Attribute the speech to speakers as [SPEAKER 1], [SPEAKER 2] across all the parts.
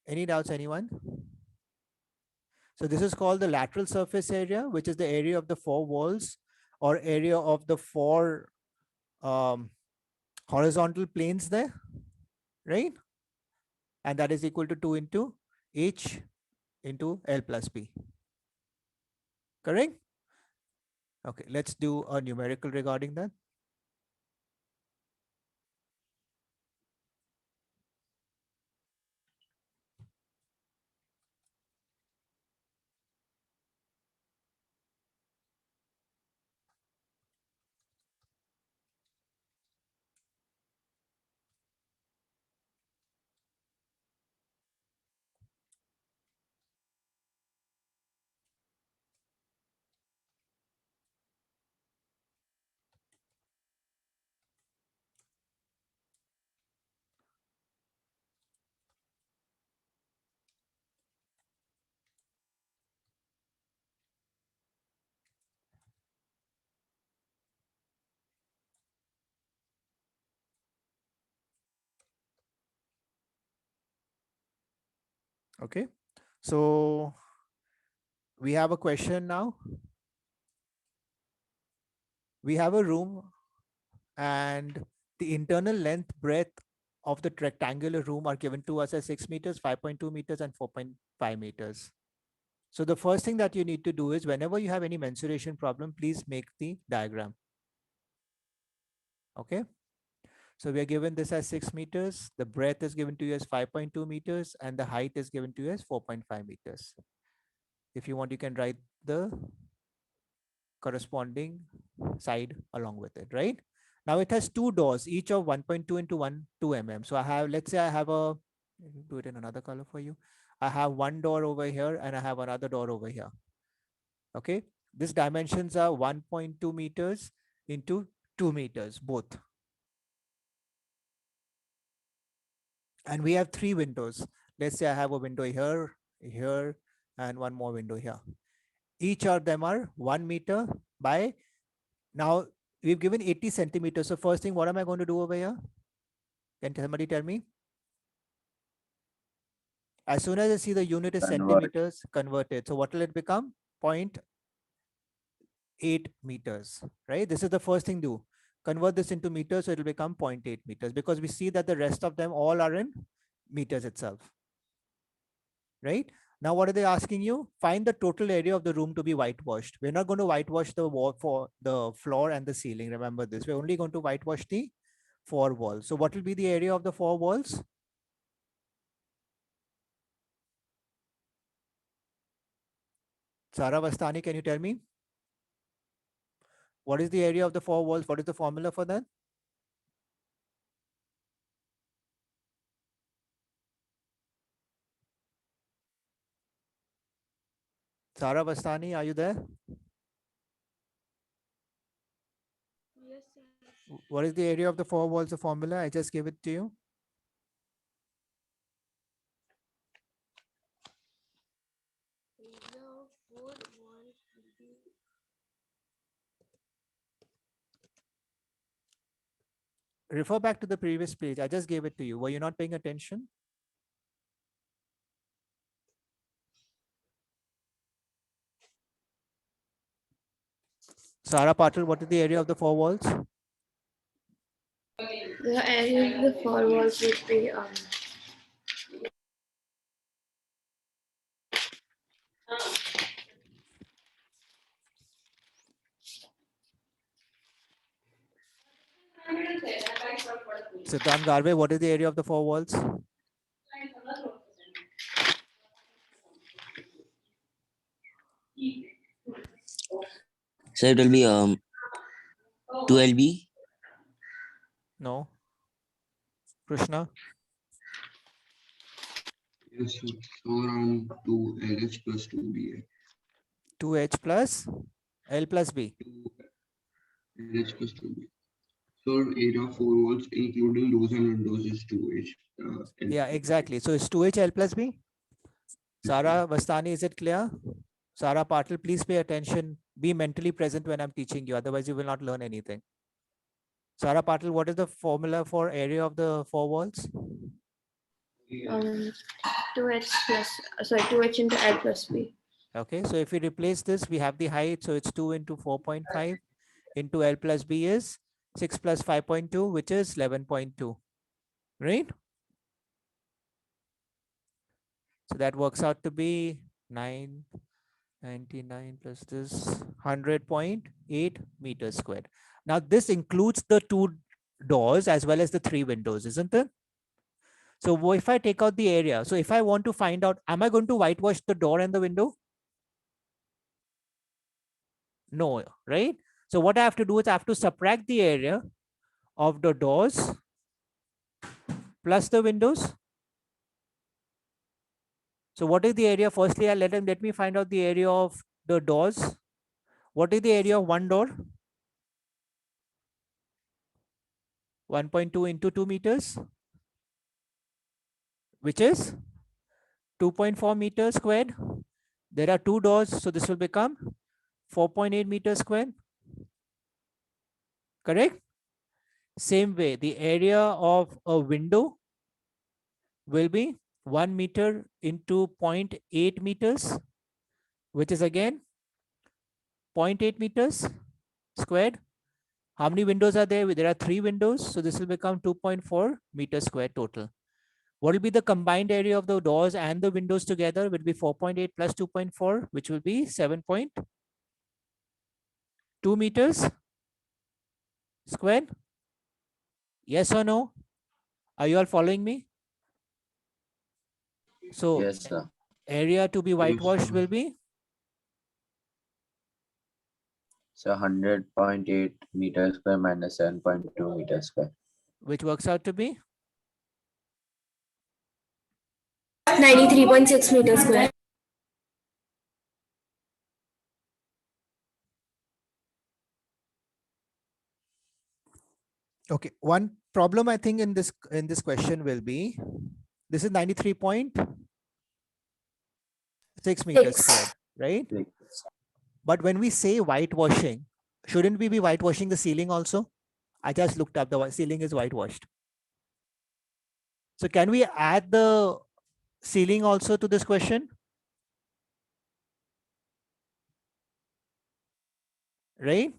[SPEAKER 1] Any doubts, anyone? So this is called the lateral surface area, which is the area of the four walls or area of the four um, horizontal planes there, right? And that is equal to 2 into H into L plus B. Correct? Okay, let's do a numerical regarding that. Okay, so we have a question now. We have a room and the internal length breadth of the rectangular room are given to us as 6 meters, 5.2 meters and 4.5 meters. So the first thing that you need to do is whenever you have any mensuration problem, please make the diagram. Okay. So we are given this as 6 meters. The breadth is given to you as 5.2 meters and the height is given to you as 4.5 meters. If you want, you can write the corresponding side along with it, right? Now it has two doors, each of 1.2 into 2 mm. So I have, let's say I have a, let me do it in another color for you. I have one door over here and I have another door over here. Okay. These dimensions are 1.2 meters into 2 meters, both. And we have three windows. Let's say I have a window here, here, and one more window here. Each of them are 1 meter by, now we've given 80 centimeters. So first thing, what am I going to do over here? Can somebody tell me? As soon as I see the unit is centimeters, convert it. So what will it become? 0.8 meters, right? This is the first thing do. Convert this into meters, so it will become 0.8 meters because we see that the rest of them all are in meters itself, right? Now, what are they asking you? Find the total area of the room to be whitewashed. We're not going to whitewash the wall for the floor and the ceiling. Remember this. We're only going to whitewash the four walls. So what will be the area of the four walls? Sara Vastani, can you tell me? What is the area of the four walls? What is the formula for that? Sara Vastani, are you there?
[SPEAKER 2] Yes, sir.
[SPEAKER 1] What is the area of the four walls, the formula? I just gave it to you.
[SPEAKER 2] Area of four walls will be
[SPEAKER 1] Refer back to the previous page. I just gave it to you. Were you not paying attention? Sara Patil, what is the area of the four walls?
[SPEAKER 2] the area of the four walls would be
[SPEAKER 1] Siddhant Garve, what is the area of the four walls?
[SPEAKER 3] So it will be 12B.
[SPEAKER 1] No. Krishna?
[SPEAKER 4] Yes, so around 2 LH plus 2BA.
[SPEAKER 1] 2H plus L plus B.
[SPEAKER 4] 2 LH plus 2B. So area of four walls, including doors and windows, is 2H.
[SPEAKER 1] Yeah, exactly. So it's 2H L plus B. Sara Vastani, is it clear? Sara Patil, please pay attention. Be mentally present when I'm teaching you. Otherwise, you will not learn anything. Sara Patil, what is the formula for area of the four walls?
[SPEAKER 2] 2h plus, sorry, 2h into L plus B.
[SPEAKER 1] Okay, so if we replace this, we have the height. So it's 2 into 4.5 into L plus B is 6 plus 5.2, which is 11.2, right? So that works out to be 999 plus this 100.8 meters squared. Now this includes the 2 doors as well as the 3 windows, isn't it? So if I take out the area, so if I want to find out, am I going to whitewash the door and the window? No, right? So what I have to do is I have to subtract the area of the doors plus the windows. So what is the area? Firstly, let me find out the area of the doors. What is the area of one door? 1.2 into 2 meters, which is 2.4 meters squared. There are 2 doors, so this will become 4.8 meters squared. Correct? Same way, the area of a window will be 1 meter into 0.8 meters, which is again 0.8 meters squared. How many windows are there? There are 3 windows, so this will become 2.4 meters squared total. What will be the combined area of the doors and the windows together? Will be 4.8 plus 2.4, which will be 7.2 meters squared. Yes or no? Are you all following me? So
[SPEAKER 3] Yes, sir.
[SPEAKER 1] area to be whitewashed
[SPEAKER 4] sir.
[SPEAKER 1] will be
[SPEAKER 3] So 100.8 meters square minus 7.2 meters square.
[SPEAKER 1] which works out to be
[SPEAKER 2] 93.6 meters square.
[SPEAKER 1] okay. One problem I think in this question will be this is 93.6 meters
[SPEAKER 2] Six.
[SPEAKER 1] squared, right?
[SPEAKER 3] Six.
[SPEAKER 1] But when we say whitewashing, shouldn't we be whitewashing the ceiling also? I just looked up, the ceiling is whitewashed. So can we add the ceiling also to this question? Right?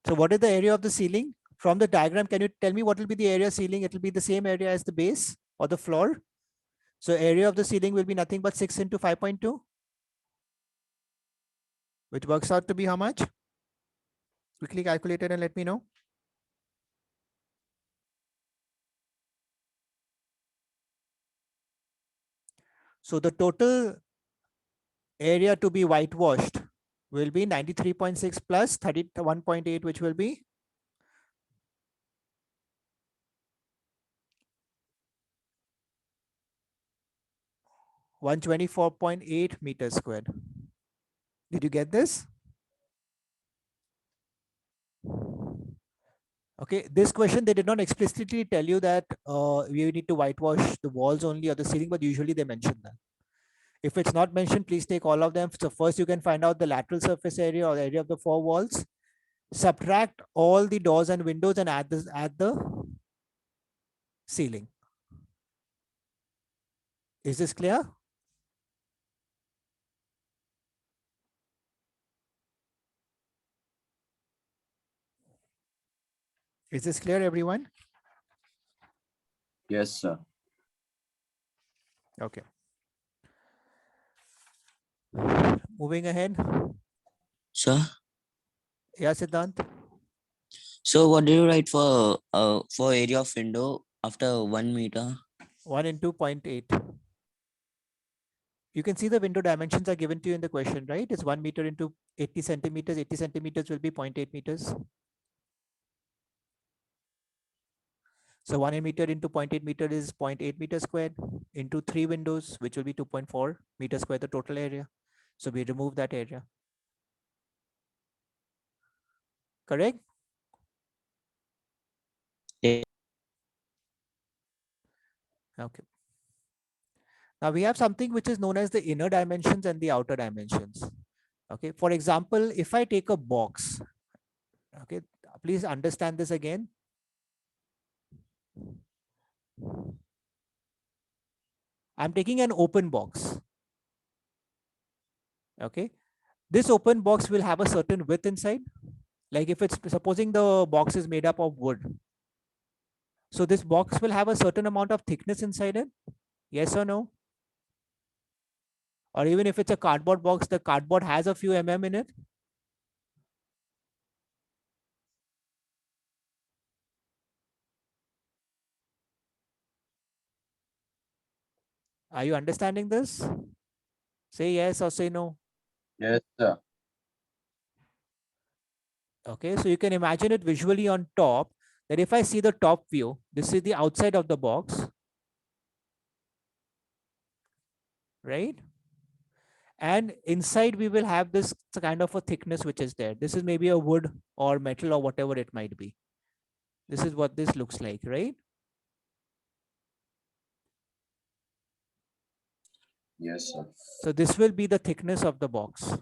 [SPEAKER 1] So what is the area of the ceiling? From the diagram, can you tell me what will be the area ceiling? It will be the same area as the base or the floor. So area of the ceiling will be nothing but 6 into 5.2, which works out to be how much? Quickly calculate it and let me know. So the total area to be whitewashed will be 93.6 plus 31.8, which will be 124.8 meters squared. Did you get this? Okay, this question, they did not explicitly tell you that we need to whitewash the walls only or the ceiling, but usually they mention that. If it's not mentioned, please take all of them. So first you can find out the lateral surface area or the area of the 4 walls. Subtract all the doors and windows and add the ceiling. Is this clear? Is this clear, everyone?
[SPEAKER 3] Yes, sir.
[SPEAKER 1] Okay. Moving ahead.
[SPEAKER 5] Sir,
[SPEAKER 1] Yeah, Siddhant.
[SPEAKER 5] so what do you write for area of window after 1 meter?
[SPEAKER 1] 1 into 0.8. You can see the window dimensions are given to you in the question, right? It's 1 meter into 80 centimeters. 80 centimeters will be 0.8 meters. So 1 meter into 0.8 meter is 0.8 meters squared into 3 windows, which will be 2.4 meters squared, the total area. So we remove that area. Correct?
[SPEAKER 5] Yeah.
[SPEAKER 1] Okay. Now we have something which is known as the inner dimensions and the outer dimensions. Okay. For example, if I take a box, okay, please understand this again. I'm taking an open box. Okay. This open box will have a certain width inside. Like if it's supposing the box is made up of wood. So this box will have a certain amount of thickness inside it. Yes or no? Or even if it's a cardboard box, the cardboard has a few in it. Are you understanding this? Say yes or say no.
[SPEAKER 3] Yes, sir.
[SPEAKER 1] Okay, so you can imagine it visually on top, that if I see the top view, this is the outside of the box, right? And inside we will have this kind of a thickness which is there. This is maybe a wood or metal or whatever it might be. This is what this looks like, right?
[SPEAKER 3] Yes, sir.
[SPEAKER 1] So this will be the thickness of the box.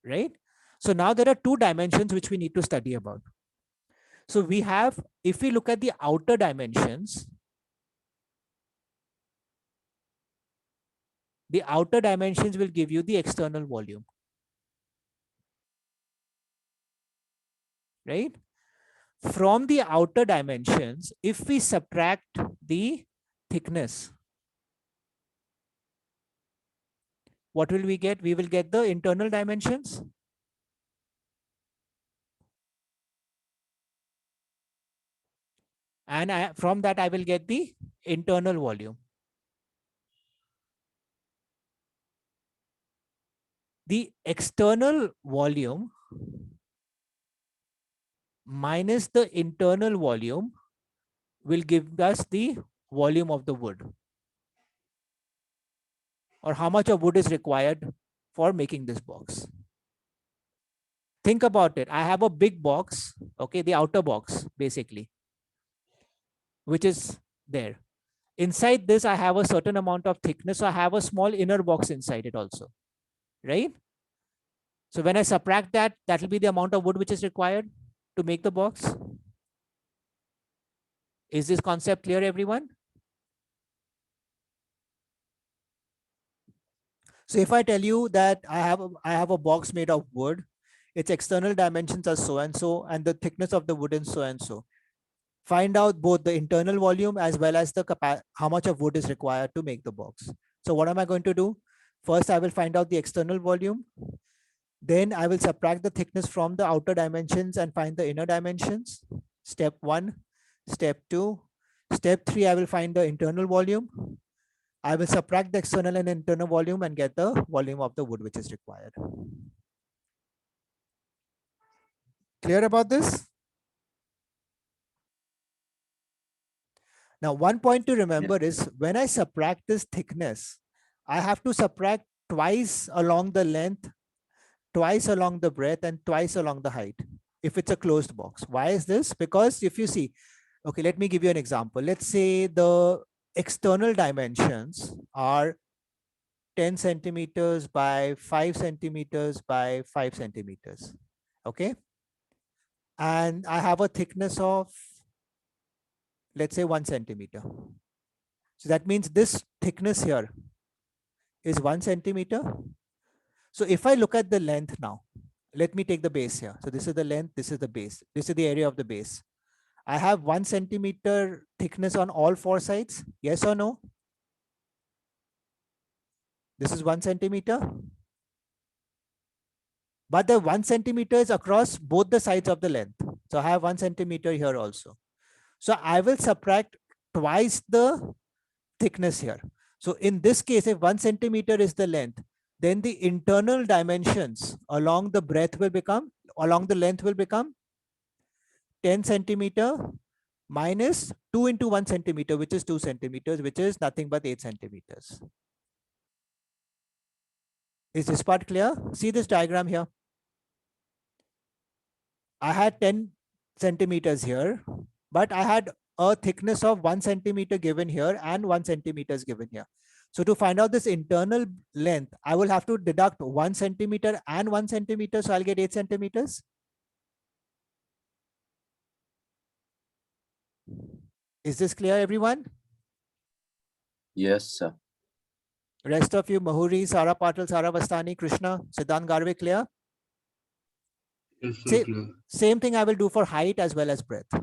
[SPEAKER 1] Right? So now there are two dimensions which we need to study about. So we have, if we look at the outer dimensions, the outer dimensions will give you the external volume. Right? From the outer dimensions, if we subtract the thickness, what will we get? We will get the internal dimensions. And from that, I will get the internal volume. The external volume minus the internal volume will give us the volume of the wood, or how much of wood is required for making this box. Think about it. I have a big box, okay, the outer box basically, which is there. Inside this, I have a certain amount of thickness. So I have a small inner box inside it also, right? So when I subtract that, that will be the amount of wood which is required to make the box. Is this concept clear, everyone? So if I tell you that I have a box made of wood, its external dimensions are so and so, and the thickness of the wood is so and so. Find out both the internal volume as well as the how much of wood is required to make the box. So what am I going to do? First, I will find out the external volume. Then I will subtract the thickness from the outer dimensions and find the inner dimensions. Step 1, step 2, step 3, I will find the internal volume. I will subtract the external and internal volume and get the volume of the wood which is required. Clear about this? Now, one point to remember is when I subtract this thickness, I have to subtract twice along the length, twice along the breadth, and twice along the height if it's a closed box. Why is this? Because if you see, okay, let me give you an example. Let's say the external dimensions are 10 centimeters by 5 centimeters by 5 centimeters. Okay. And I have a thickness of, let's say, 1 centimeter. So that means this thickness here is 1 centimeter. So if I look at the length now, let me take the base here. So this is the length, this is the base, this is the area of the base. I have 1 centimeter thickness on all 4 sides. Yes or no? This is 1 centimeter. But the 1 centimeter is across both the sides of the length. So I have 1 centimeter here also. So I will subtract twice the thickness here. So in this case, if 1 centimeter is the length, then the internal dimensions along the breadth will become, along the length will become 10 centimeter minus 2 into 1 centimeter, which is 2 centimeters, which is nothing but 8 centimeters. Is this part clear? See this diagram here. I had 10 centimeters here, but I had a thickness of 1 centimeter given here and 1 centimeters given here. So to find out this internal length, I will have to deduct 1 centimeter and 1 centimeter. So I'll get 8 centimeters. Is this clear, everyone?
[SPEAKER 3] Yes, sir.
[SPEAKER 1] Rest of you, Mahuri, Sara Patil, Sara Vastani, Krishna, Siddhant Garve, clear?
[SPEAKER 4] Yes, sir.
[SPEAKER 1] Say-
[SPEAKER 4] Clear.
[SPEAKER 1] Same thing I will do for height as well as breadth.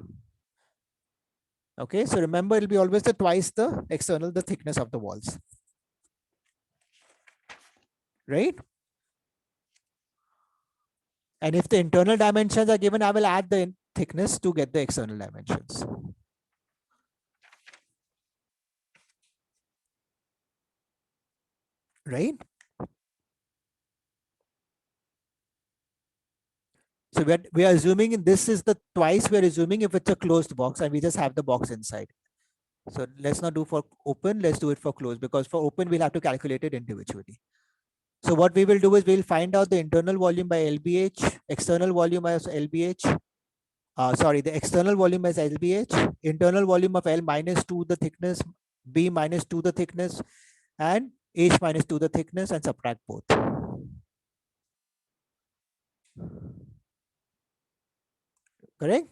[SPEAKER 1] Okay, so remember, it'll be always the twice the external, the thickness of the walls. Right? And if the internal dimensions are given, I will add the thickness to get the external dimensions. Right? So we are assuming this is the twice we're assuming if it's a closed box and we just have the box inside. So let's not do for open, let's do it for closed, because for open, we'll have to calculate it individually. So what we will do is we'll find out the internal volume by LBH, external volume as LBH. Sorry, the external volume as LBH, internal volume of L minus 2 the thickness, B minus 2 the thickness, and H minus 2 the thickness, and subtract both. Correct?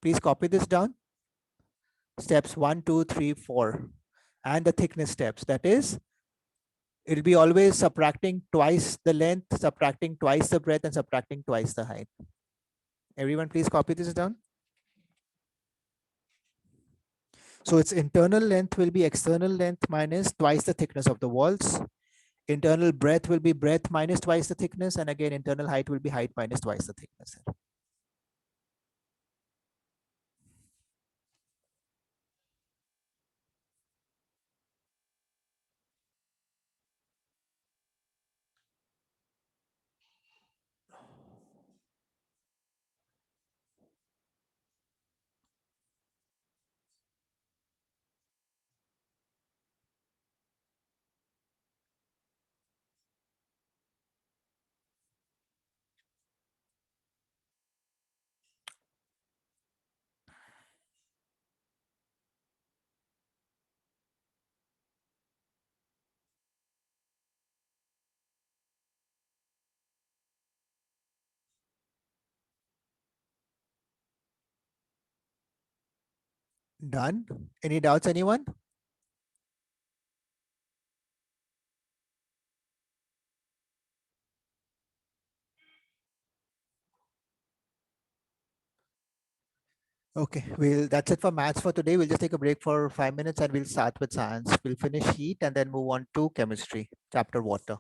[SPEAKER 1] Please copy this down. Steps 1, 2, 3, 4, and the thickness steps. That is, it'll be always subtracting twice the length, subtracting twice the breadth, and subtracting twice the height. Everyone, please copy this down. So its internal length will be external length minus twice the thickness of the walls. Internal breadth will be breadth minus twice the thickness. And again, internal height will be height minus twice the thickness. Done. Any doubts, anyone? Okay, that's it for maths for today. We'll just take a break for 5 minutes and we'll start with science. We'll finish heat and then move on to chemistry, chapter water.